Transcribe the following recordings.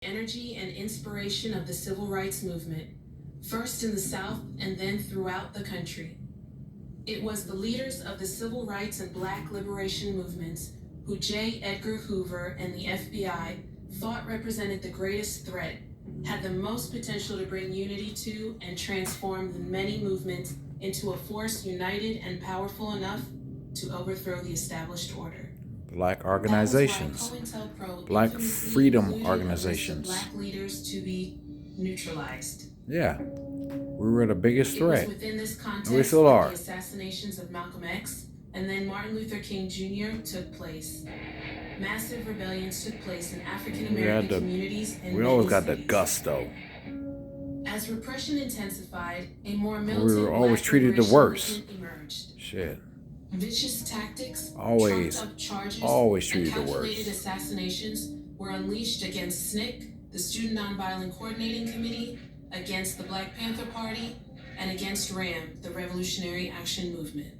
Energy and inspiration of the civil rights movement, first in the South and then throughout the country. It was the leaders of the civil rights and Black liberation movements who J. Edgar Hoover and the FBI thought represented the greatest threat, had the most potential to bring unity to and transform the many movements into a force united and powerful enough to overthrow the established order. Black organizations, Black freedom organizations. Black leaders to be neutralized. Yeah, we were the biggest threat. It was within this context and we still are. The assassinations of Malcolm X and then Martin Luther King Jr. took place. Massive rebellions took place in African American communities and we always got the cities. gusto. As repression intensified, a more militant We were always Black treated the worst. emerged. Shit. Vicious tactics, Always treated the worst. calculated assassinations were unleashed against SNCC, the Student Nonviolent Coordinating Committee, against the Black Panther Party, and against RAM, the Revolutionary Action Movement.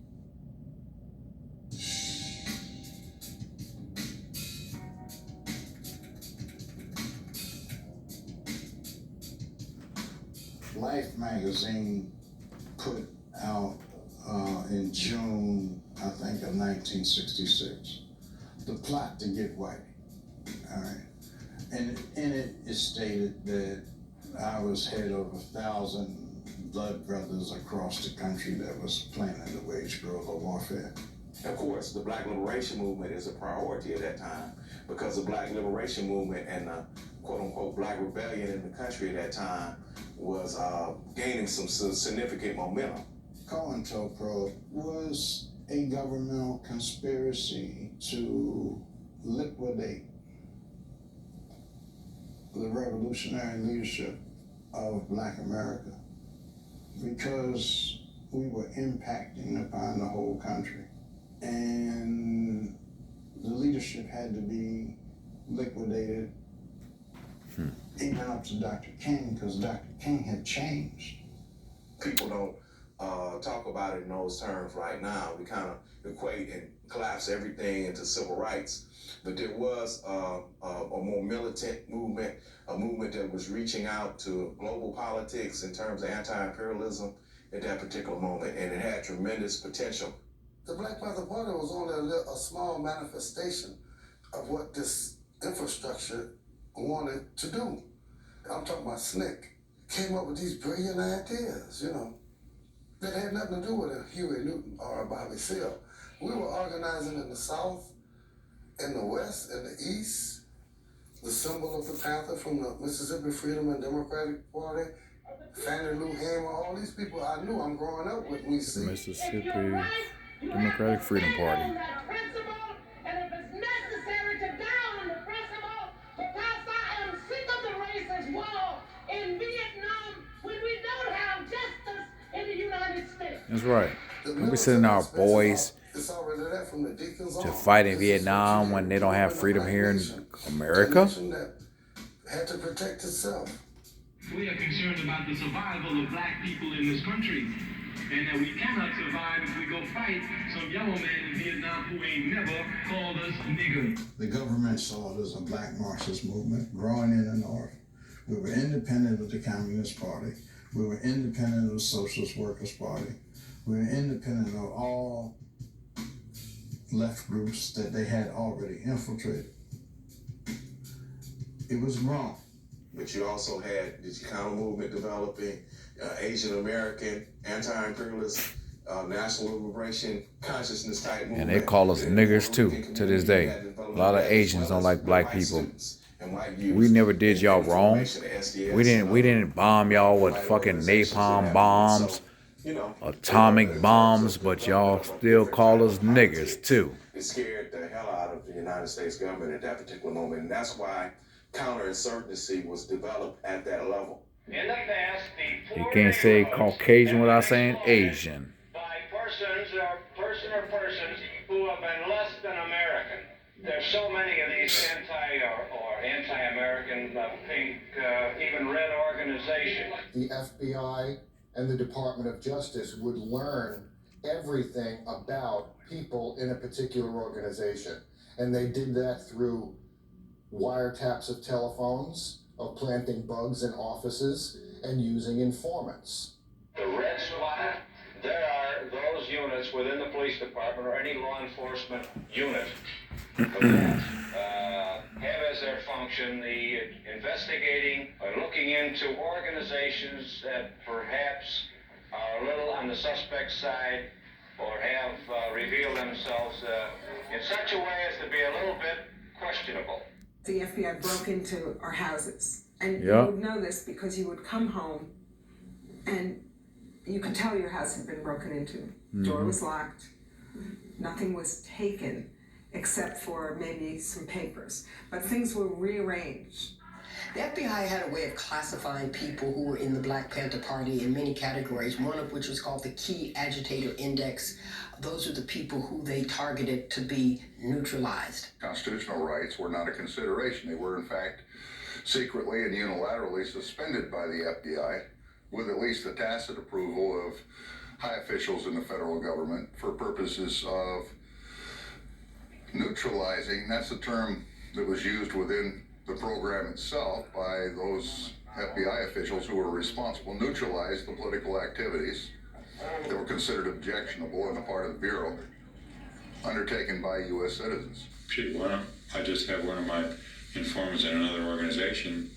Life magazine put out in June, I think, of 1966, the plot to get white. All right. And in it, it stated that I was head of 1,000 blood brothers across the country that was planning to wage guerrilla warfare. Of course, the Black Liberation Movement is a priority at that time because the Black Liberation Movement and the quote-unquote Black Rebellion in the country at that time was gaining some significant momentum. CoInTelPro was a governmental conspiracy to liquidate the revolutionary leadership of Black America because we were impacting upon the whole country. And the leadership had to be liquidated, even up to Dr. King, because Dr. King had changed. People don't talk about it in those terms right now. We kind of equate and collapse everything into civil rights. But there was a more militant movement, a movement that was reaching out to global politics in terms of anti-imperialism at that particular moment, and it had tremendous potential. The Black Panther Party was only a small manifestation of what this infrastructure wanted to do. I'm talking about SNCC. Came up with these brilliant ideas, that had nothing to do with a Huey Newton or a Bobby Seale. We were organizing in the South, in the West, in the East. The symbol of the Panther from the Mississippi Freedom and Democratic Party, Fannie Lou Hamer, all these people I knew I'm growing up with. We see Mississippi Democratic Freedom Party. And if it's necessary to die on the principle, because I am sick of the racist war in Vietnam when we don't have justice in the United States. That's right. We sending our boys to fight in Vietnam when they don't have freedom here in America. Had to protect itself. We are concerned about the survival of Black people in this country, and that we cannot survive if we go fight some yellow man in Vietnam who ain't never called us nigger. The government saw it as a Black Marxist movement growing in the North. We were independent of the Communist Party. We were independent of the Socialist Workers' Party. We were independent of all left groups that they had already infiltrated. It was wrong. But you also had the Chicano movement developing, Asian American, anti-imperialist, national liberation, consciousness type movement. And they call us niggers too, to this day. A lot of Asians don't like Black people. We never did y'all wrong. We didn't bomb y'all with fucking napalm bombs, atomic bombs, but y'all still call us niggers too. It scared the hell out of the United States government at that particular moment, and that's why counterinsurgency was developed at that level. In the past, You can't say Caucasian without saying Asian. by persons persons who have been less than American. There's so many of these anti-American, pink, even red organizations. The FBI and the Department of Justice would learn everything about people in a particular organization. And they did that through wiretaps of telephones, of planting bugs in offices and using informants. The red spot, there are those units within the police department or any law enforcement unit that have as their function the investigating or looking into organizations that perhaps are a little on the suspect side or have revealed themselves in such a way as to be a little bit questionable. The FBI broke into our houses, and Yeah. you would know this because you would come home and you could tell your house had been broken into. Door was locked, nothing was taken except for maybe some papers, but things were rearranged. The FBI had a way of classifying people who were in the Black Panther Party in many categories, one of which was called the Key Agitator Index. Those are the people who they targeted to be neutralized. Constitutional rights were not a consideration. They were, in fact, secretly and unilaterally suspended by the FBI with at least the tacit approval of high officials in the federal government for purposes of neutralizing. That's the term that was used within the program itself by those FBI officials who were responsible, neutralize the political activities that were considered objectionable on the part of the Bureau, undertaken by U.S. citizens. I just have one of my informants in another organization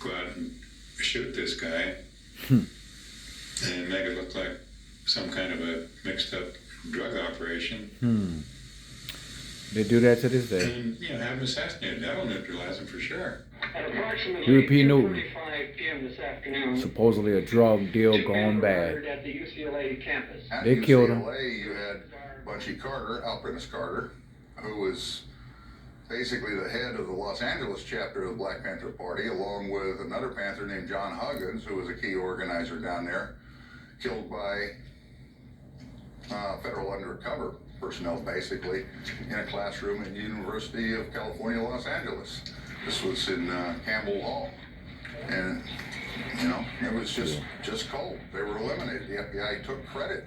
go out and shoot this guy and make it look like some kind of a mixed up drug operation. They do that to this day. And, have him assassinated. That'll neutralize him for sure. At approximately Huey P. Newton. 2:45 p.m. this afternoon, Supposedly a drug deal two men going were bad. murdered at the UCLA campus. At They killed him. UCLA, you had Bunchy Carter, Alprentice Carter, who was basically the head of the Los Angeles chapter of the Black Panther Party, along with another Panther named John Huggins, who was a key organizer down there, killed by federal undercover personnel, basically, in a classroom at the University of California, Los Angeles. This was in Campbell Hall. And, it was just cold. They were eliminated. The FBI took credit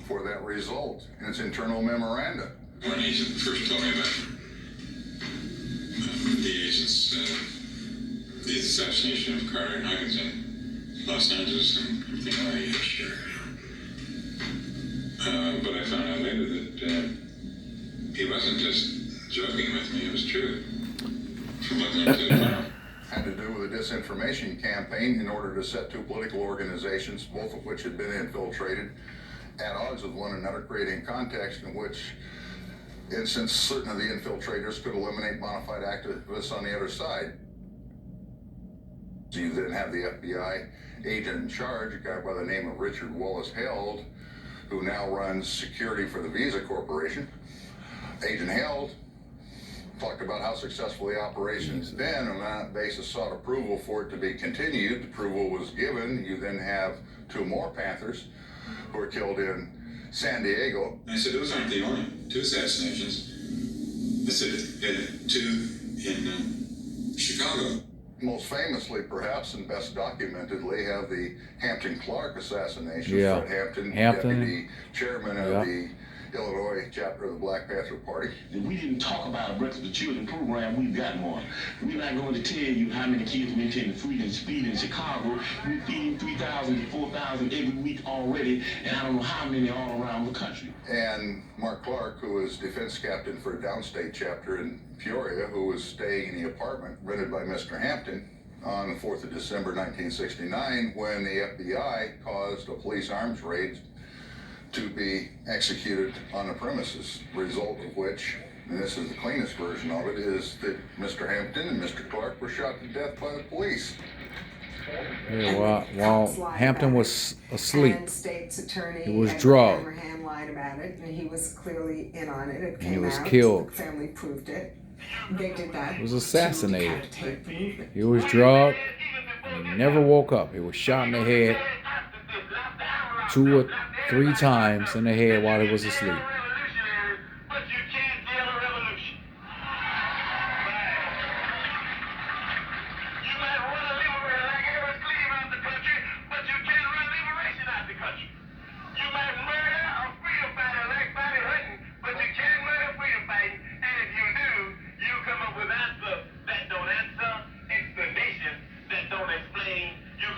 for that result in its internal memoranda. One agent first told me about the agents, the assassination of Carter and Huggins in Los Angeles, and I'm thinking, oh yeah, sure. But I found out later that he wasn't just joking with me, it was true. From looking into the file. Had to do with a disinformation campaign in order to set two political organizations, both of which had been infiltrated, at odds with one another, creating context in which instance certain of the infiltrators could eliminate bona fide activists on the other side. So you then have the FBI agent in charge, a guy by the name of Richard Wallace Held, who now runs security for the Visa Corporation. Agent Held talked about how successful the operation's been, and on that basis sought approval for it to be continued. Approval was given. You then have two more Panthers who were killed in San Diego. I said, those aren't the only two assassinations. I said, two in Chicago. Most famously, perhaps, and best documentedly, have the Hampton Clark assassination. Yeah. Fred Hampton, Hampton. deputy chairman of the Illinois chapter of the Black Panther Party. If we didn't talk about a Breakfast with Children program, we've got one. We're not going to tell you how many kids we intend to feed in Chicago. We're feeding 3,000 to 4,000 every week already, and I don't know how many all around the country. And Mark Clark, who was defense captain for a downstate chapter in Peoria, who was staying in the apartment rented by Mr. Hampton on the 4th of December 1969, when the FBI caused a police arms raid to be executed on the premises, result of which, and this is the cleanest version of it, is that Mr. Hampton and Mr. Clark were shot to death by the police. Yeah, while Hampton was asleep, And state's attorney he was Edward drugged. Abraham lied about it, and he was clearly in on it. It he came was out. killed. The family proved it. They did that. He was assassinated. to decapitate the movement. He was drugged, and he never woke up. He was shot in the head 2 or 3 times in the head while he was asleep.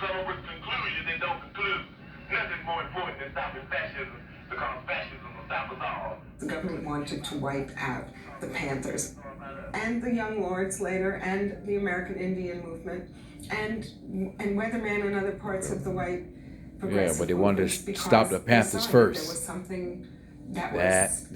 sober conclusion than don't conclude. Nothing's more important than stopping fascism, because fascism will stop us all. The government wanted to wipe out the Panthers and the Young Lords later and the American Indian movement and Weatherman and other parts of the white progressive Yeah, but they wanted movements to because stop the they Panthers saw that first. There was something that was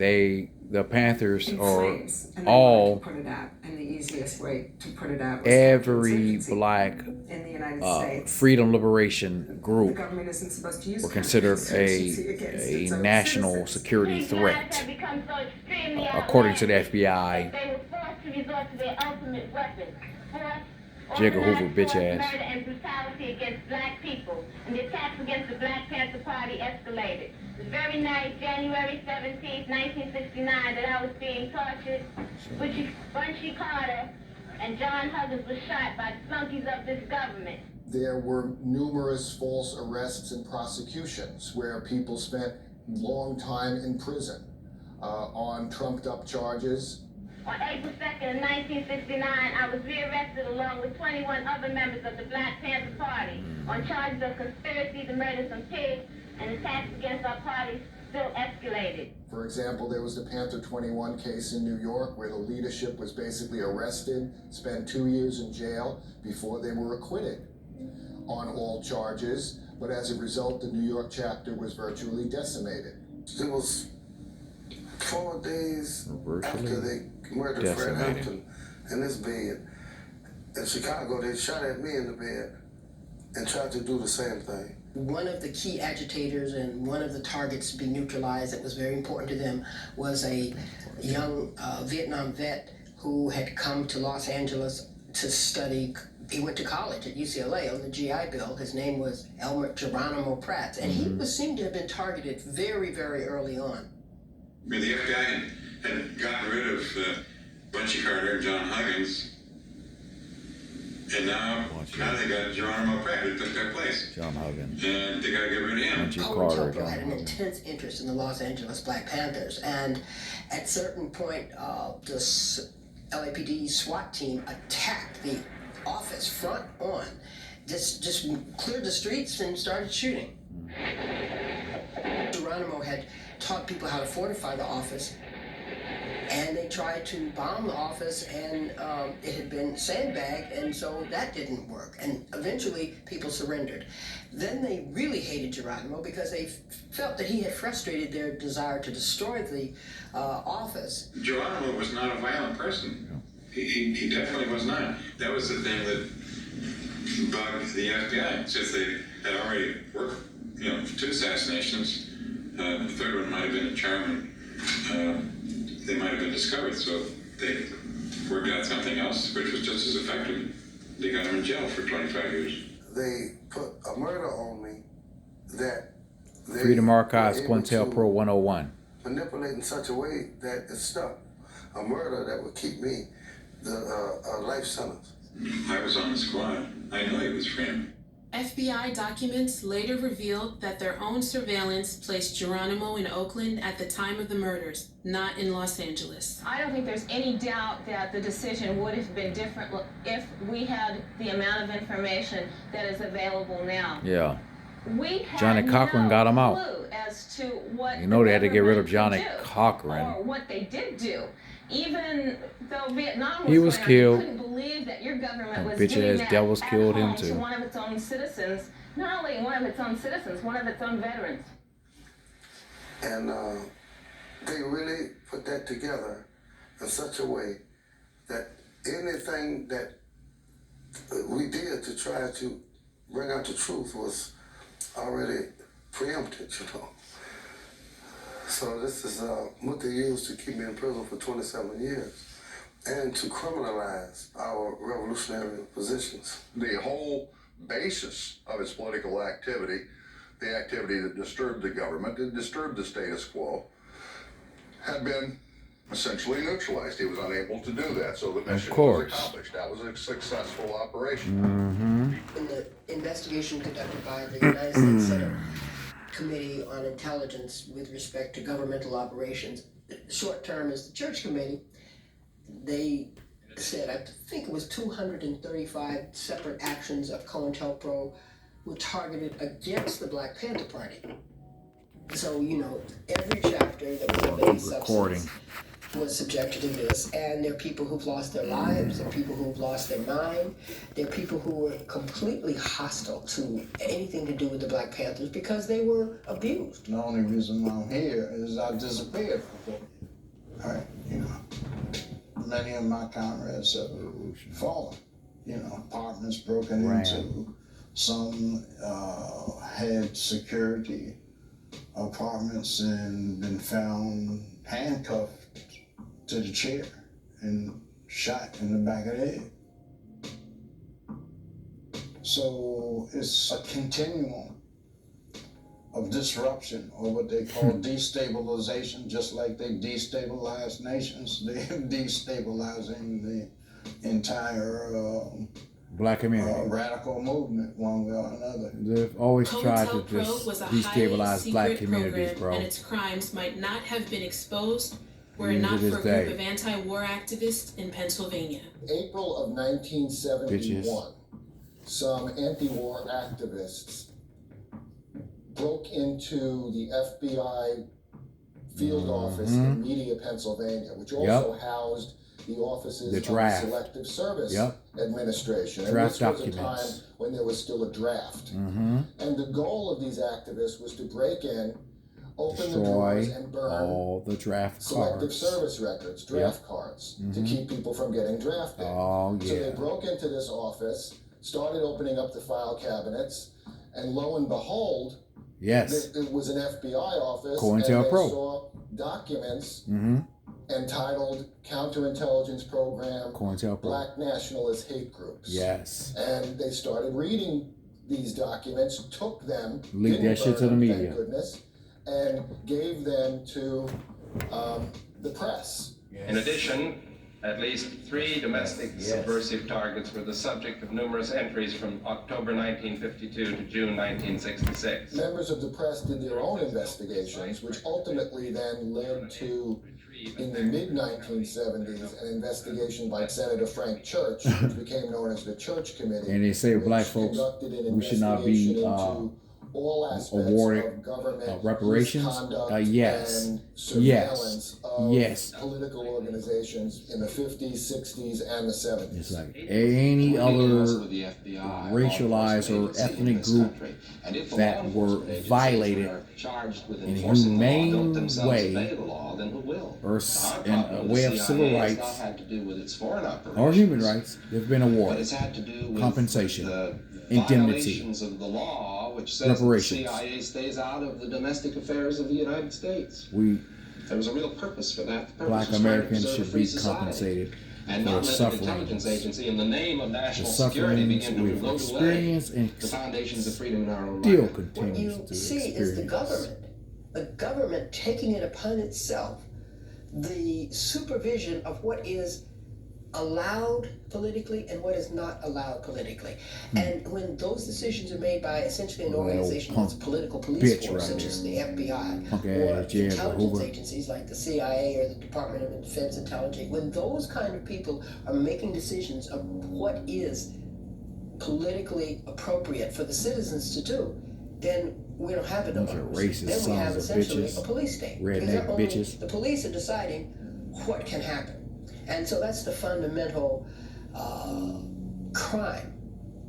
The Panthers in are flames, and they wanted all to put it out, and the easiest way to put it out was every counterinsurgency black in the United States. freedom liberation The group government isn't supposed to use were considered counterinsurgency against a its own national citizens. security threat, Have become so extremely according to the outlandish FBI. that they were forced to resort to their ultimate weapon, force, J. Edgar Hoover, organized bitch force, ass. murder, and brutality against black people, and the attacks against the Black Panther Party escalated. The very night, January 17, 1969, that I was being tortured, Bunchy Carter and John Huggins were shot by flunkies of this government. There were numerous false arrests and prosecutions where people spent long time in prison on trumped up charges. On April 2nd of 1969, I was rearrested along with 21 other members of the Black Panther Party on charges of conspiracy to murder some pigs, and attacks against our party still escalated. For example, there was the Panther 21 case in New York where the leadership was basically arrested, spent 2 years in jail before they were acquitted on all charges, but as a result, the New York chapter was virtually decimated. It was 4 days after they murdered Fred decimated. Hampton in his bed. In Chicago, they shot at me in the bed and tried to do the same thing. One of the key agitators and one of the targets to be neutralized that was very important to them was a young Vietnam vet who had come to Los Angeles to study. He went to college at UCLA on the GI Bill. His name was Elmer Geronimo Pratt, and he was seemed to have been targeted very, very early on. I mean, the FBI had gotten rid of Bunchy Carter and John Huggins, and now they got Geronimo Pratt who took their place. John Huggins. And they got to get rid of him. Bunchy Carter, CoInTelPro John had an Huggins. intense interest in the Los Angeles Black Panthers, and at certain point, the LAPD SWAT team attacked the office front on, just cleared the streets and started shooting. Geronimo had taught people how to fortify the office, and they tried to bomb the office, and it had been sandbagged, and so that didn't work. And eventually, people surrendered. Then they really hated Geronimo because they felt that he had frustrated their desire to destroy the office. Geronimo was not a violent person. He definitely was not. That was the thing that bugged the FBI, since they had already worked, 2 assassinations. The third one might have been a charm, and they might have been discovered, so they worked out something else, which was just as effective. They got him in jail for 25 years. They put a murder on me that they Freedom Archives, were able CoInTelPro to 101. manipulate in such a way that it stuck. A murder that would keep me a life sentence. I was on the squad. I knew he was framed. FBI documents later revealed that their own surveillance placed Geronimo in Oakland at the time of the murders, not in Los Angeles. I don't think there's any doubt that the decision would have been different if we had the amount of information that is available now. Yeah. We had Johnny Cochran got him out. clue as to what You know they had to get rid of the Johnny government could do, Cochran. or what they did do. Even though Vietnam was He was going on, killed. you couldn't believe that your government And was bitch doing ass that devils at killed him home to too. one of its own citizens. Not only one of its own citizens, one of its own veterans. And they really put that together in such a way that anything that we did to try to bring out the truth was already preempted, So this is what they used to keep me in prison for 27 years and to criminalize our revolutionary positions. The whole basis of its political activity, the activity that disturbed the government, that disturbed the status quo, had been essentially neutralized. He was unable to do that, so the mission was accomplished. That was a successful operation. In the investigation conducted by the United States Senate Committee on Intelligence with respect to governmental operations, short term is the Church Committee, they said, I think it was 235 separate actions of CoInTelPro were targeted against the Black Panther Party. So, you know, every chapter that was of any substance was subjected to this, and there are people who've lost their lives, there are people who've lost their mind, there are people who were completely hostile to anything to do with the Black Panthers because they were abused. The only reason I'm here is I disappeared for 4 years. All right, you know, many of my comrades have fallen. You know, apartments broken into. Some had security apartments and been found handcuffed to the chair and shot in the back of the head. So it's a continuum of disruption, or what they call destabilization. Just like they destabilize nations, they're destabilizing the entire Black community. Radical movement, one way or another. They've always tried to CoInTelPro was a destabilize black highly secret communities, program, bro. and its crimes might not have been exposed were it Even to not this for a day. group of anti-war activists in Pennsylvania. April of 1971, Bitches. some anti-war activists broke into the FBI field office in Media, Pennsylvania, which also housed the offices of the Selective Service Administration. And Draft this was a documents. time when there was still a draft. And the goal of these activists was to break in, open the doors, and burn all the draft Selective cards. Service records, draft cards, to keep people from getting drafted. Oh, So they yeah. broke into this office, started opening up the file cabinets, and lo and behold, Yes. it was an FBI office, CoInTelPro. and they saw documents entitled Counterintelligence Program, CoInTelPro. Black Nationalist Hate Groups. Yes. And they started reading these documents, took them, Leaked didn't that shit to burn the them, media. thank goodness, and gave them to the press. In addition, at least 3 domestic subversive targets were the subject of numerous entries from October 1952 to June 1966. Members of the press did their own investigations, which ultimately then led to, in the mid-1970s, an investigation by Senator Frank Church, which became known as the Church Committee. And they say which black folks, conducted an we should not be investigation into all aspects awarded of government reparations. misconduct Yes. and Yes. surveillance of Yes. political organizations in the 50s, 60s, and the 70s. It's like any other racialized or ethnic group that were violated in a humane way or in a way of civil rights or human rights, they've been awarded compensation, indemnity, Of the law, which says that the reparations. CIA stays out of the domestic affairs of the United States. There was a real purpose for that. The purpose Black was trying to Americans preserve a should free be society. compensated And for not the let an intelligence sufferings, agency, in the name of the national security, sufferings begin to we've erode away experienced and the foundations of freedom in our own still land. What continues you to see is the experience. government taking it upon itself the supervision of what is allowed politically and what is not allowed politically. And when those decisions are made by essentially an organization that's a political police force, such as the FBI, or intelligence agencies like the CIA or the Department of Defense Intelligence, when those kind of people are making decisions of what is politically appropriate for the citizens to do, then we don't have a democracy. Racist Then we have sons of essentially bitches, a police state. redneck Only bitches. the police are deciding what can happen. And so that's the fundamental crime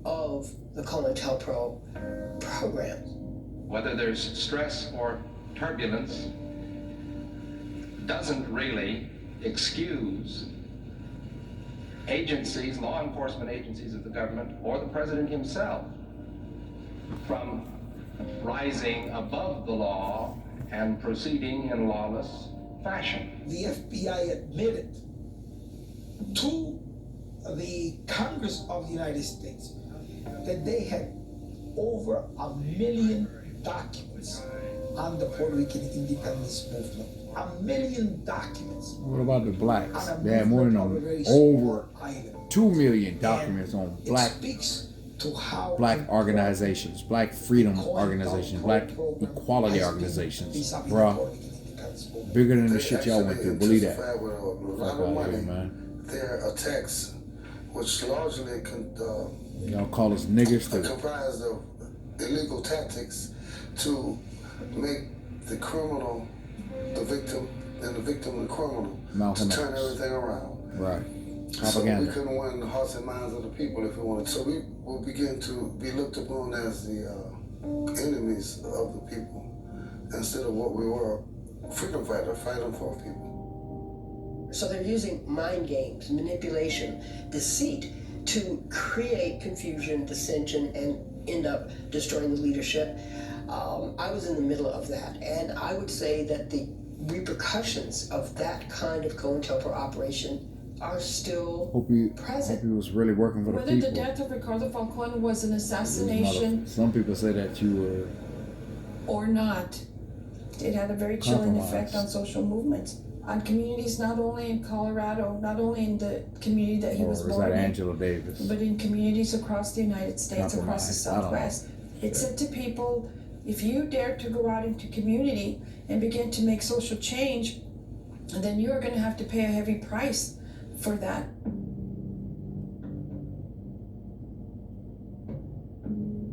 of the CoInTelPro program. Whether there's stress or turbulence doesn't really excuse agencies, law enforcement agencies of the government, or the president himself from rising above the law and proceeding in lawless fashion. The FBI admitted to the Congress of the United States that they had over 1 million documents on the Puerto Rican independence movement. 1 million documents. What about the blacks? They had more than over 2 million documents on black organizations, black freedom organizations, black equality organizations. Bruh, bigger than the shit y'all went through. Believe that. Fuck out here, man. Their attacks, which largely Y'all call us niggers too. comprised of illegal tactics to make the criminal the victim and the victim the criminal, Malcolm to turn X. everything around. Right. So we Propaganda. couldn't win the hearts and minds of the people if we wanted. So we will begin to be looked upon as the enemies of the people instead of what we were, freedom fighters fighting for people. So they're using mind games, manipulation, deceit to create confusion, dissension, and end up destroying the leadership. I was in the middle of that, and I would say that the repercussions of that kind of CoInTelPro operation are still present. Hope he was really working for the Whether people. the death of Ricardo Falcone was an assassination Some people say that you were or not, it had a very chilling compromised. effect on social movements, on communities not only in Colorado, not only in the community that he was Or is born that in, Angela Davis? but in communities across the United States, across the Compromised. I don't know. Southwest. It said to people, if you dare to go out into community and begin to make social change, then you are going to have to pay a heavy price for that.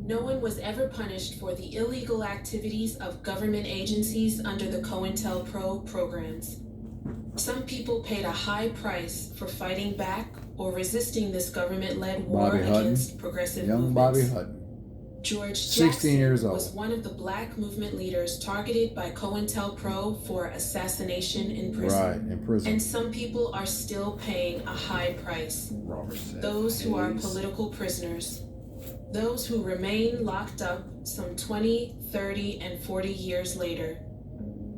No one was ever punished for the illegal activities of government agencies under the CoInTelPro programs. Some people paid a high price for fighting back or resisting this government-led war Bobby Hutton. against progressive Young movements. Bobby Hutton. George 16 Jackson years old. was one of the black movement leaders targeted by CoInTelPro for assassination in prison. Right, in prison. And some people are still paying a high price. Those who are political prisoners. Those who remain locked up some 20, 30, and 40 years later.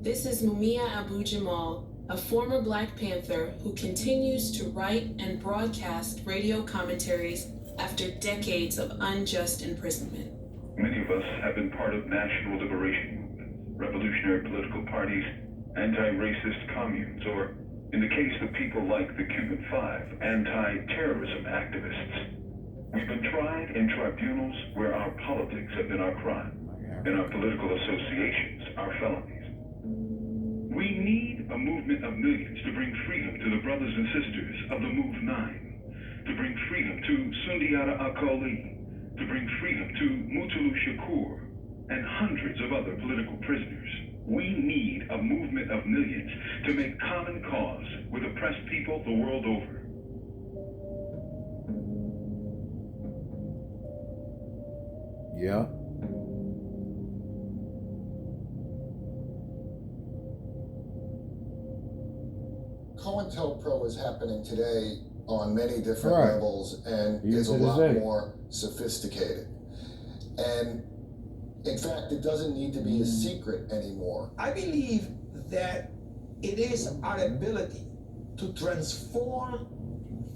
This is Mumia Abu-Jamal, a former Black Panther who continues to write and broadcast radio commentaries after decades of unjust imprisonment. Many of us have been part of national liberation movements, revolutionary political parties, anti-racist communes, or, in the case of people like the Cuban Five, anti-terrorism activists. We've been tried in tribunals where our politics have been our crime, and our political associations our felonies. We need a movement of millions to bring freedom to the brothers and sisters of the Move 9, to bring freedom to Sundiata Akoli, to bring freedom to Mutulu Shakur, and hundreds of other political prisoners. We need a movement of millions to make common cause with oppressed people the world over. Yeah. CoInTelPro is happening today on many different Right. levels and Even is a to this lot day. more sophisticated. And in fact, it doesn't need to be a secret anymore. I believe that it is our ability to transform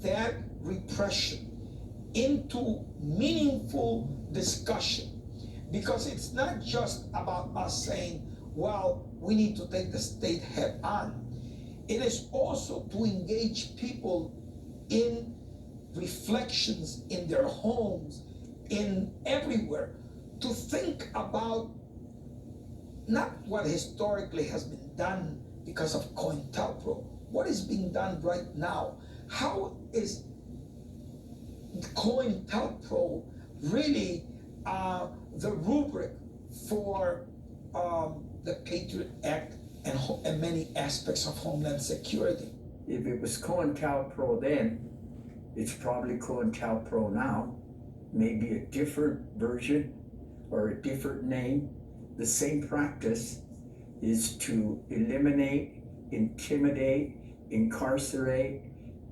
that repression into meaningful discussion, because it's not just about us saying, well, we need to take the state head on. It is also to engage people in reflections in their homes, in everywhere, to think about not what historically has been done because of CoInTelPro, what is being done right now. How is CoInTelPro really the rubric for the Patriot Act and many aspects of Homeland Security? If it was CoInTelPro then, it's probably CoInTelPro now. Maybe a different version or a different name. The same practice is to eliminate, intimidate, incarcerate,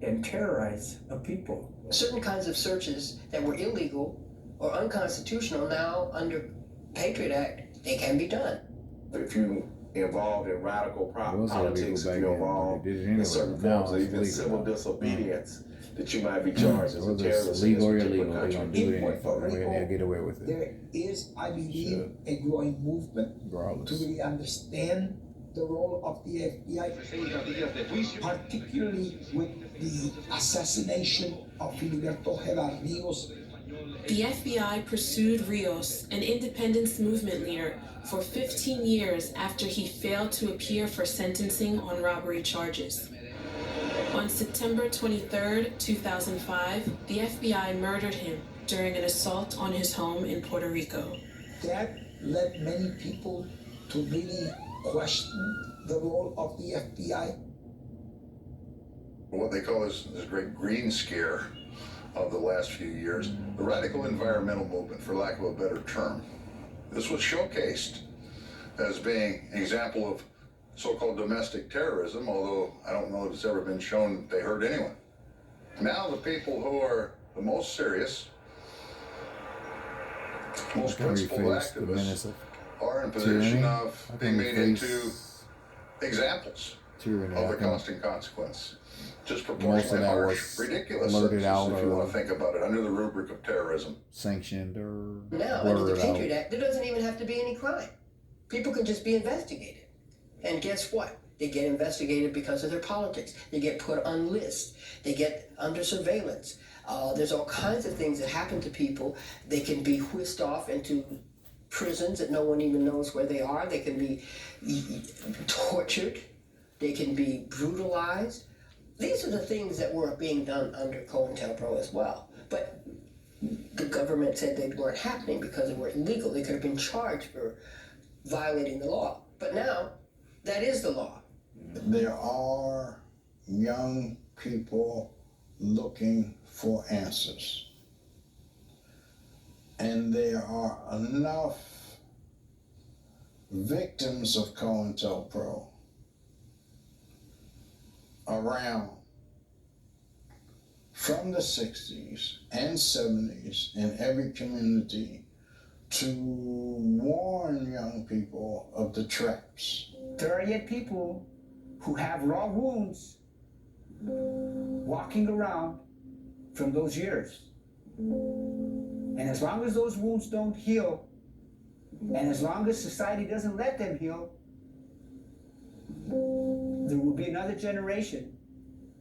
and terrorize a people. Certain kinds of searches that were illegal or unconstitutional now under Patriot Act, they can be done. If you involved in radical was politics, illegal if back you're then, involved but they did it in anyway. certain Now forms of it's even legal. civil disobedience, that you might be charged as a Whether it's terrorist in legal or this particular illegal, they're country. gonna do it anyway. They'll get away with it. There is, I believe, a growing movement to really understand the role of the FBI, particularly with the assassination of Filiberto Ojeda Rios. The FBI pursued Rios, an independence movement leader, for 15 years after he failed to appear for sentencing on robbery charges. On September 23, 2005, the FBI murdered him during an assault on his home in Puerto Rico. that led many people to really question the role of the FBI. What they call this great green scare of the last few years, the radical environmental movement, for lack of a better term. This was showcased as being an example of so-called domestic terrorism, although I don't know if it's ever been shown that they hurt anyone. Now the people who are the most serious, most principled activists are in position of being made into examples of the cost and consequence. Just proportionally harsh, ridiculous sentences, if you want to think about it, under the rubric of terrorism. Sanctioned or now, under the Patriot Act, there doesn't even have to be any crime. People can just be investigated. And guess what? They get investigated because of their politics. They get put on lists. They get under surveillance. There's all kinds of things that happen to people. They can be whisked off into prisons that no one even knows where they are. They can be tortured. They can be brutalized. These are the things that were being done under CoInTelPro as well. But the government said they weren't happening because they were illegal. They could have been charged for violating the law. But now, that is the law. There are young people looking for answers. And there are enough victims of CoInTelPro around from the 60s and 70s in every community to warn young people of the traps. There are yet people who have raw wounds walking around from those years. And as long as those wounds don't heal, and as long as society doesn't let them heal, there will be another generation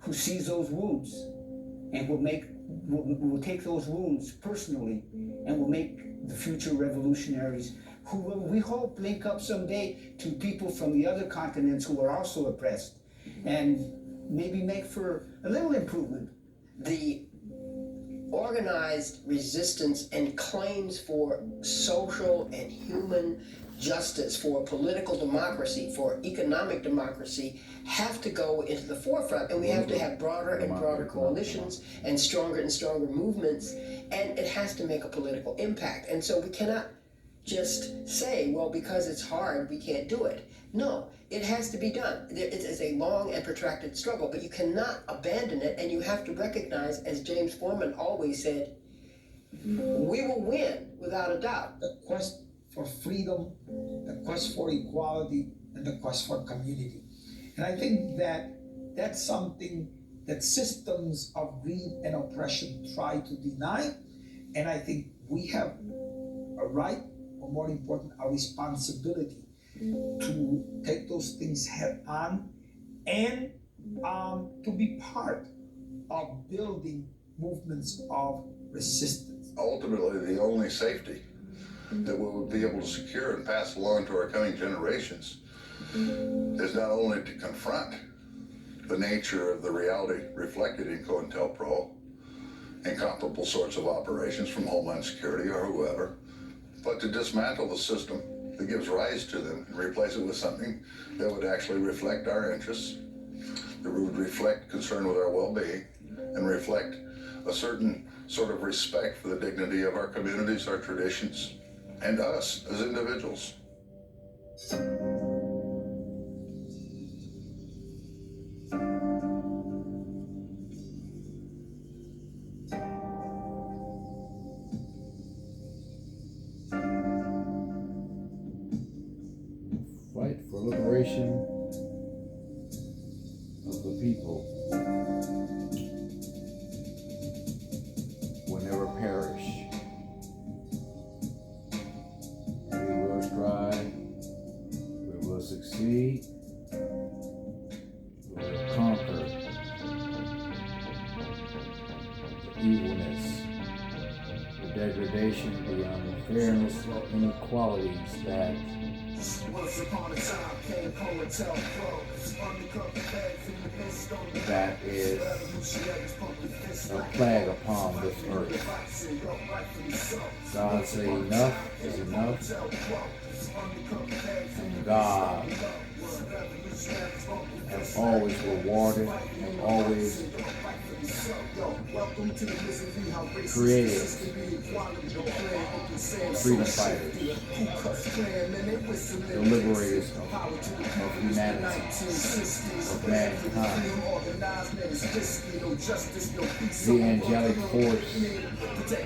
who sees those wounds and will take those wounds personally and will make the future revolutionaries who will, we hope, link up someday to people from the other continents who are also oppressed and maybe make for a little improvement. The organized resistance and claims for social and human justice, for political democracy, for economic democracy, have to go into the forefront, and we have to have broader and broader coalitions and stronger movements, and it has to make a political impact. And so we cannot just say, well, because it's hard, we can't do it. No, it has to be done. It is a long and protracted struggle, but you cannot abandon it, and you have to recognize, as James Foreman always said, we will win without a doubt. The quest for freedom, the quest for equality, and the quest for community. And I think that that's something that systems of greed and oppression try to deny. And I think we have a right, or more important, a responsibility to take those things head on and to be part of building movements of resistance. Ultimately, the only safety that we will be able to secure and pass along to our coming generations is not only to confront the nature of the reality reflected in CoInTelPro and comparable sorts of operations from Homeland Security or whoever, but to dismantle the system that gives rise to them and replace it with something that would actually reflect our interests, that would reflect concern with our well-being, and reflect a certain sort of respect for the dignity of our communities, our traditions, and us as individuals. Fight for liberation of the people will never perish. We will strive, we will succeed, we will conquer the evilness, the degradation, liberation, the unfairness, inequalities that is a plague upon this earth. God say enough is enough, and God has always rewarded and always created freedom fighters, the liberators of humanity, of mankind. The angelic force that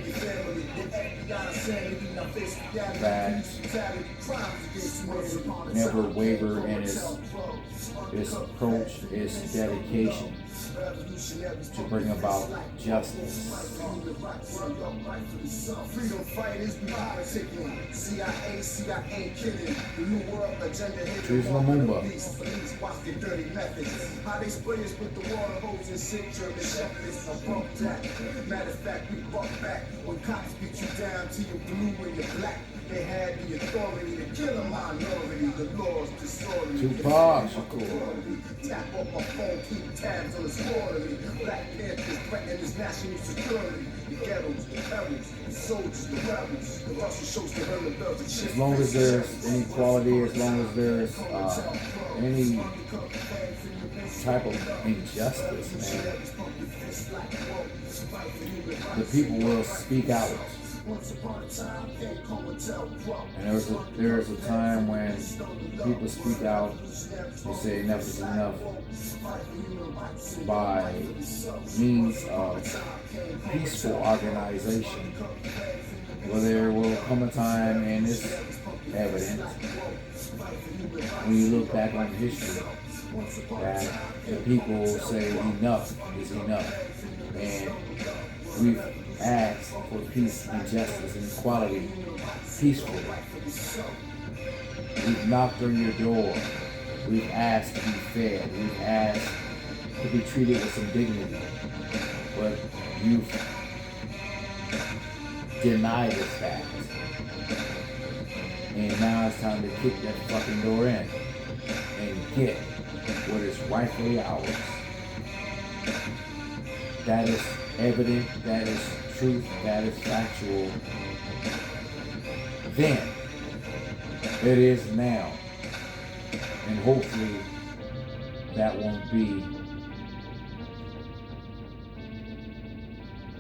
never wavered in its approach, its dedication to bring about justice. Choose Lumumba. They had the authority to kill a minority. The laws disorderly. Tupac Shakur. Tap on my phone, keep tabs on his quarterly. Black Panthers threaten his national security. The ghettos, the perils, the soldiers, the rebels. The Russian shows the rebels. As long as there's inequality, as long as there's any type of injustice, man, the people will speak out. And there was a time when people speak out and say enough is enough by means of peaceful organization. Well, there will come a time, and it's evident when you look back on history, that the people will say enough is enough, and we've asked for peace and justice and equality peacefully. We've knocked on your door. We've asked to be fed. We've asked to be treated with some dignity. But you've denied us that. And now it's time to kick that fucking door in and get what is rightfully ours. That is evident, that is truth, that is factual. Then, it is now. And hopefully, that won't be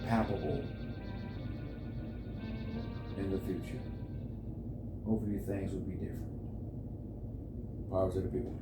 palpable in the future. Hopefully things will be different. Power to the people.